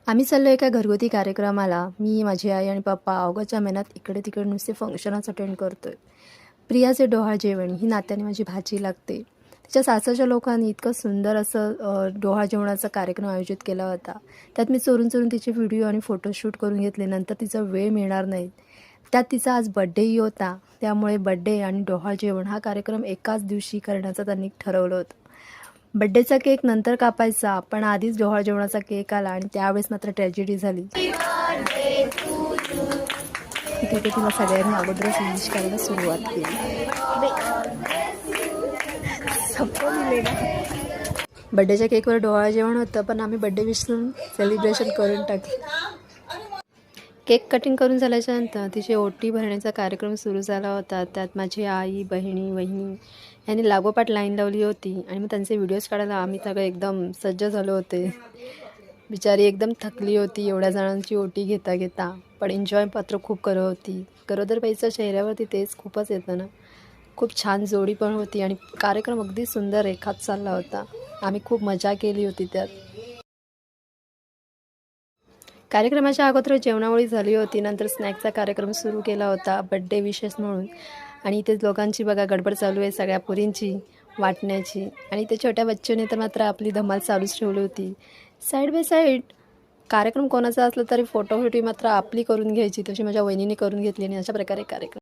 आम्ही चाललो एका घरगुती कार्यक्रमाला. मी, माझी आई आणि पप्पा ऑगस्टच्या महिन्यात इकडे-तिकडे नुसते फंक्शनच अटेंड करतोय. प्रियाचे डोहाळे जेवण ही नात्याने माझी भाची लागते. तिच्या सासरच्या लोकांनी इतकं सुंदर असं डोहाळे जेवणाचा कार्यक्रम आयोजित केला होता. त्यात मी चोरून-चोरून तिचे व्हिडिओ आणि फोटोशूट करून घेतले. नंतर तिचा वेळ मिळणार नाही. त्यात तिचा आज बड्डेही होता. त्यामुळे बड्डे आणि डोहाळे जेवण हा कार्यक्रम एकाच दिवशी करण्याचं त्यांनी ठरवलं होतं. बड्डेचा केक नंतर कापायचा, पण आधीच डोहाळे जेवणाचा केक आला आणि त्यावेळेस मात्र ट्रॅजेडी झाली. तिथे तिला सगळ्यांनी अगोदरच विश करायला सुरुवात केली. बड्डेच्या केकवर डोहाळे जेवण होतं, पण आम्ही बड्डे विसरून सेलिब्रेशन करून टाकलं. केक कटिंग करून झाल्याच्या नंतर तिची ओटी भरण्याचा कार्यक्रम सुरू झाला होता. त्यात माझी आई, बहिणी, वहिनी यांनी लागोपाठ लाईन लावली होती आणि मग त्यांचे व्हिडिओज काढायला आम्ही सगळे एकदम सज्ज झालो होते. बिचारी एकदम थकली होती एवढ्या जणांची ओटी घेता घेता, पण एन्जॉय मात्र खूप करत होती. गरोदर बाईच्या चेहऱ्यावरती तेच खूपच येतं ना. खूप छान जोडी पण होती आणि कार्यक्रम अगदी सुंदर रेखात चालला होता. आम्ही खूप मजा केली होती त्यात. कार्यक्रमाच्या अगोदर जेवणावळी झाली होती. नंतर स्नॅक्सचा कार्यक्रम सुरू केला होता बड्डे विशेष म्हणून. आणि इथेच लोकांची बघा गडबड चालू आहे सगळ्या पुरींची वाटण्याची. आणि ते छोट्या बच्चूने तर मात्र आपली धमाल चालूच ठेवली होती. साईड बाय साईड कार्यक्रम कोणाचा असला तरी फोटोशूट मात्र आपली करून घ्यायची. तशी माझ्या वहिनीने करून घेतली आणि अशा प्रकारे कार्यक्रम